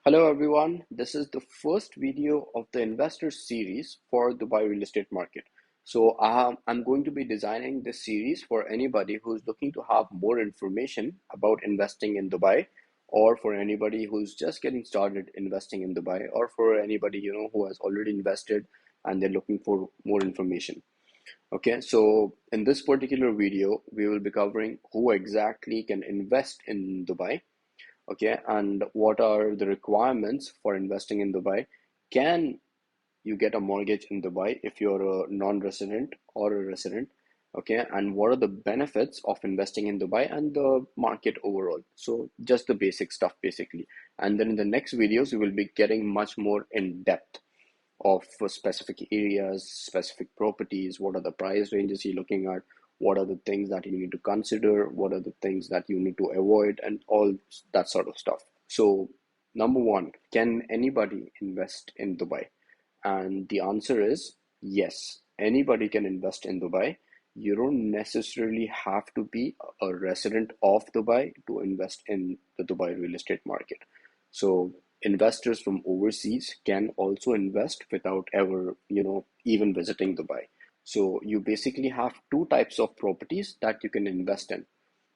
Hello everyone, this is the first video of the investor series for Dubai real estate market. I'm going to be designing this series for anybody who's looking to have more information about investing in Dubai, or for anybody who's just getting started investing in Dubai, or for anybody who has already invested and they're looking for more information. Okay, so in this particular video, we will be covering who exactly can invest in Dubai. Okay, and what are the requirements for investing in Dubai? Can you get a mortgage in Dubai if you're a non-resident or a resident? Okay, and what are the benefits of investing in Dubai and the market overall? So just the basic stuff basically. And then in the next videos, we will be getting much more in depth of specific areas, specific properties, what are the price ranges you're looking at, what are the things that you need to consider, what are the things that you need to avoid, and all that sort of stuff. So, number one, can anybody invest in Dubai? And the answer is yes, anybody can invest in Dubai. You don't necessarily have to be a resident of Dubai to invest in the Dubai real estate market. So investors from overseas can also invest without ever, even visiting Dubai. So you basically have two types of properties that you can invest in.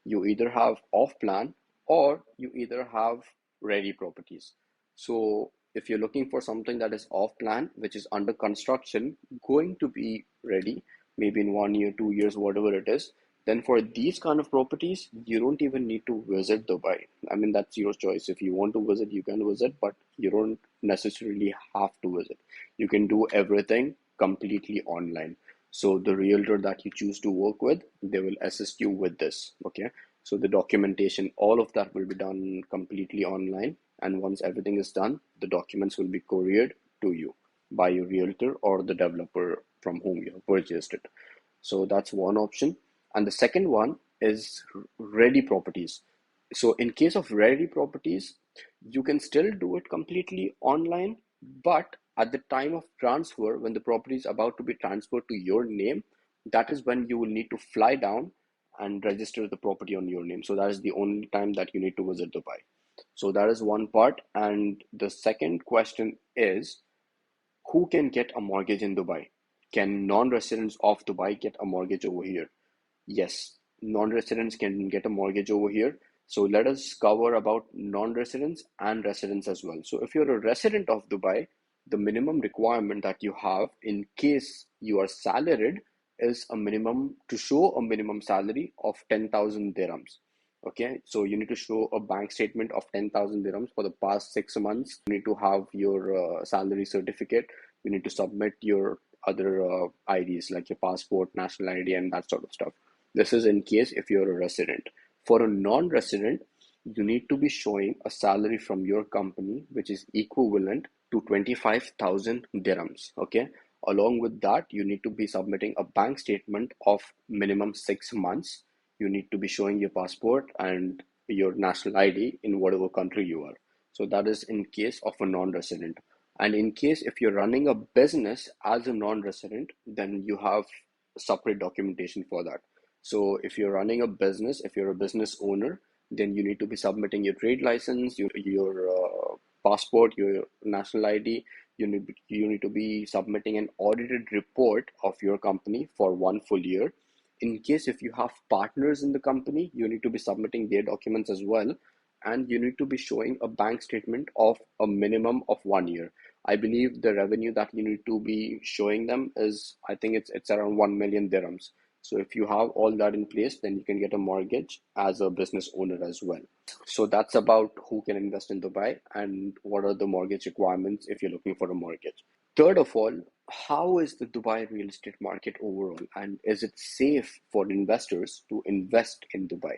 You either have off plan or you either have ready properties. So if you're looking for something that is off plan, which is under construction, going to be ready, maybe in 1 year, 2 years, whatever it is, then for these kind of properties, you don't even need to visit Dubai. I mean, that's your choice. If you want to visit, you can visit, but you don't necessarily have to visit. You can do everything completely online. So the realtor that you choose to work with, they will assist you with this. Okay. So the documentation, all of that will be done completely online. And once everything is done, the documents will be couriered to you by your realtor or the developer from whom you have purchased it. So that's one option. And the second one is ready properties. So in case of ready properties, you can still do it completely online, but at the time of transfer, when the property is about to be transferred to your name, that is when you will need to fly down and register the property on your name. So that is the only time that you need to visit Dubai. So that is one part. And the second question is, who can get a mortgage in Dubai? Can non-residents of Dubai get a mortgage over here? Yes, non-residents can get a mortgage over here. So let us cover about non-residents and residents as well. So if you're a resident of Dubai, the minimum requirement that you have in case you are salaried is a minimum to show a minimum salary of 10,000 dirhams. Okay, so you need to show a bank statement of 10,000 dirhams for the past 6 months. You need to have your salary certificate. You need to submit your other IDs like your passport, national ID, and that sort of stuff. This is in case if you're a resident. For a non-resident, you need to be showing a salary from your company which is equivalent to 25,000 dirhams. Okay. Along with that, you need to be submitting a bank statement of minimum 6 months. You need to be showing your passport and your national ID in whatever country you are. So that is in case of a non-resident. And in case if you're running a business as a non-resident, then you have separate documentation for that. So if you're running a business, if you're a business owner, then you need to be submitting your trade license, your passport, your national ID. You need to be submitting an audited report of your company for 1 full year. In case if you have partners in the company, you need to be submitting their documents as well, and you need to be showing a bank statement of a minimum of 1 year. I believe the revenue that you need to be showing them is, I think it's around 1 million dirhams. So if you have all that in place, then you can get a mortgage as a business owner as well. So that's about who can invest in Dubai and what are the mortgage requirements if you're looking for a mortgage. Third of all, how is the Dubai real estate market overall, and is it safe for investors to invest in Dubai?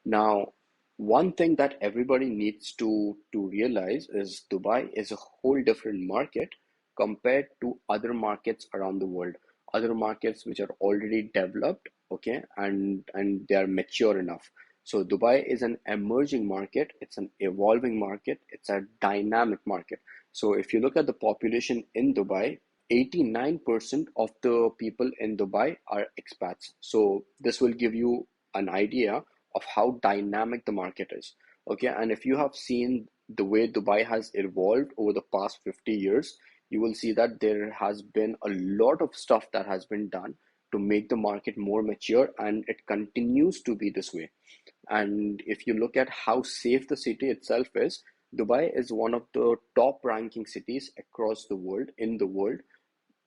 Now, one thing that everybody needs to realize is Dubai is a whole different market compared to other markets around the world, other markets which are already developed, okay, and they are mature enough. So Dubai is an emerging market, it's an evolving market, it's a dynamic market. So if you look at the population in Dubai, 89% of the people in Dubai are expats. So this will give you an idea of how dynamic the market is. Okay, and if you have seen the way Dubai has evolved over the past 50 years, you will see that there has been a lot of stuff that has been done to make the market more mature, and it continues to be this way. And if you look at how safe the city itself is, Dubai is one of the top ranking cities across the world, in the world,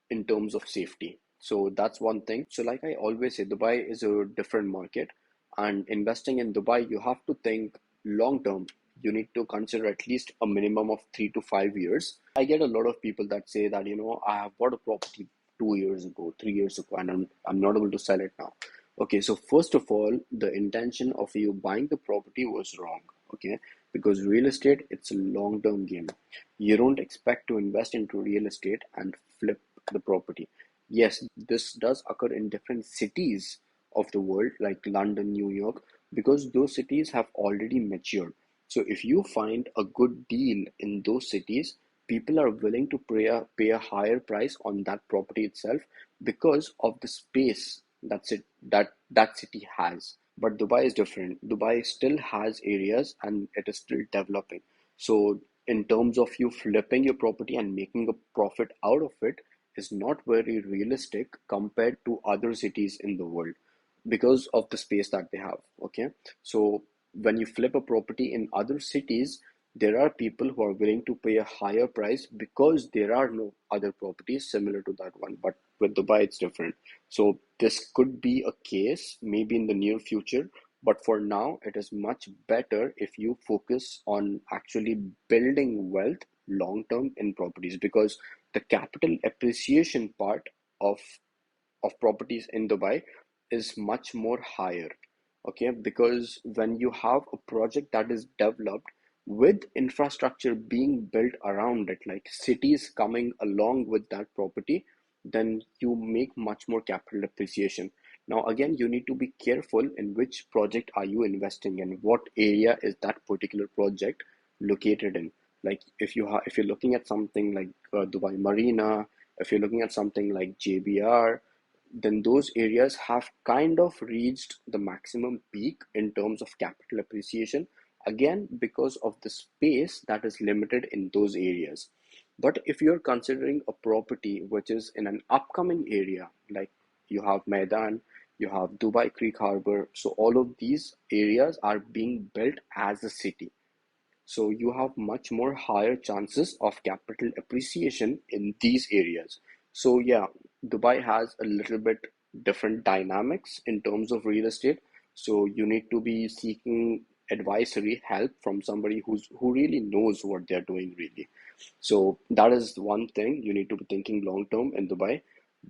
in terms of safety. So that's one thing. So, like I always say, Dubai is a different market, and investing in Dubai, you have to think long term. You need to consider at least a minimum of 3 to 5 years. I get a lot of people that say that, I have bought a property 2 years ago, 3 years ago, and I'm not able to sell it now. Okay, so first of all, the intention of you buying the property was wrong. Okay, because real estate, it's a long term game. You don't expect to invest into real estate and flip the property. Yes, this does occur in different cities of the world, like London, New York, because those cities have already matured. So if you find a good deal in those cities, people are willing to pay a higher price on that property itself because of the space that city has. But Dubai is different. Dubai still has areas and it is still developing. So in terms of you flipping your property and making a profit out of it is not very realistic compared to other cities in the world because of the space that they have. Okay, so when you flip a property in other cities, there are people who are willing to pay a higher price because there are no other properties similar to that one. But with Dubai, it's different. So this could be a case maybe in the near future, but for now, it is much better if you focus on actually building wealth long term in properties, because the capital appreciation part of properties in Dubai is much more higher. Okay, because when you have a project that is developed with infrastructure being built around it, like cities coming along with that property, then you make much more capital appreciation. Now, again, you need to be careful in which project are you investing in, what area is that particular project located in. Like if you're looking at something like Dubai Marina, if you're looking at something like JBR, then those areas have kind of reached the maximum peak in terms of capital appreciation, again because of the space that is limited in those areas. But if you're considering a property which is in an upcoming area, like you have Maidan, you have Dubai Creek Harbor, so all of these areas are being built as a city, so you have much more higher chances of capital appreciation in these areas. So yeah, Dubai has a little bit different dynamics in terms of real estate. So you need to be seeking advisory help from somebody who really knows what they're doing really. So that is one thing you need to be thinking long term in Dubai.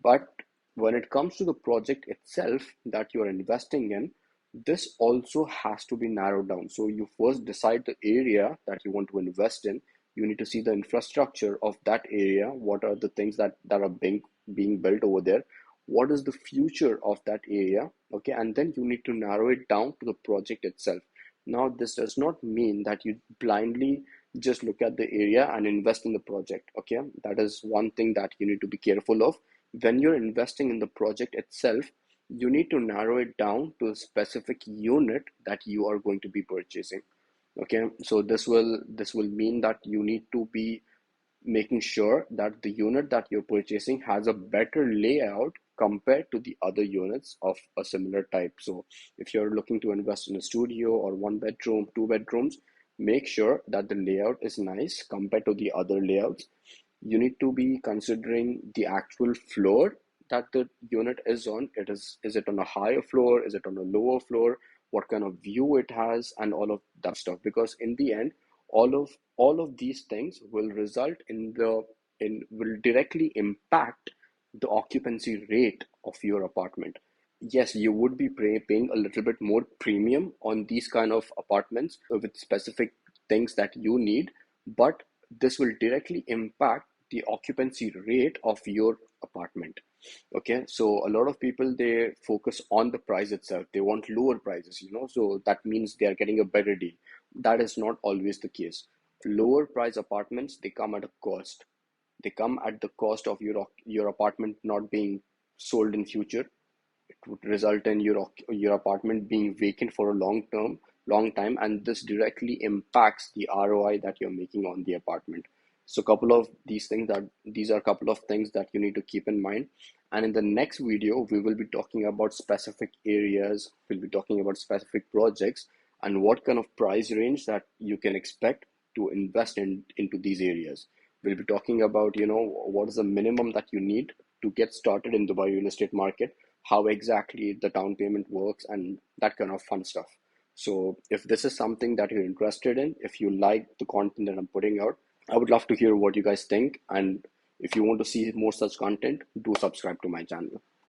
But when it comes to the project itself that you're investing in, this also has to be narrowed down. So you first decide the area that you want to invest in. You need to see the infrastructure of that area. What are the things that are being built over there? What is the future of that area? Okay, and then you need to narrow it down to the project itself. Now, this does not mean that you blindly just look at the area and invest in the project. Okay, that is one thing that you need to be careful of. When you're investing in the project itself, you need to narrow it down to a specific unit that you are going to be purchasing. Okay, so this will mean that you need to be making sure that the unit that you're purchasing has a better layout compared to the other units of a similar type. So if you're looking to invest in a studio or one bedroom, two bedrooms, make sure that the layout is nice compared to the other layouts. You need to be considering the actual floor that the unit is on. Is it on a higher floor, is it on a lower floor, what kind of view it has, and all of that stuff, because in the end, all of these things will result in will directly impact the occupancy rate of your apartment. Yes, you would be paying a little bit more premium on these kind of apartments with specific things that you need, but this will directly impact the occupancy rate of your apartment. Okay, so a lot of people, they focus on the price itself. They want lower prices, so that means they are getting a better deal. That is not always the case. Lower price apartments, they come at a cost. They come at the cost of your apartment not being sold in future. It would result in your apartment being vacant for a long term. long time, and this directly impacts the ROI that you're making on the apartment. So couple of these are a couple of things that you need to keep in mind. And in the next video, we will be talking about specific areas, we'll be talking about specific projects and what kind of price range that you can expect to invest into these areas. We'll be talking about, what is the minimum that you need to get started in Dubai real estate market, how exactly the down payment works, and that kind of fun stuff. So if this is something that you're interested in, if you like the content that I'm putting out, I would love to hear what you guys think. And if you want to see more such content, do subscribe to my channel.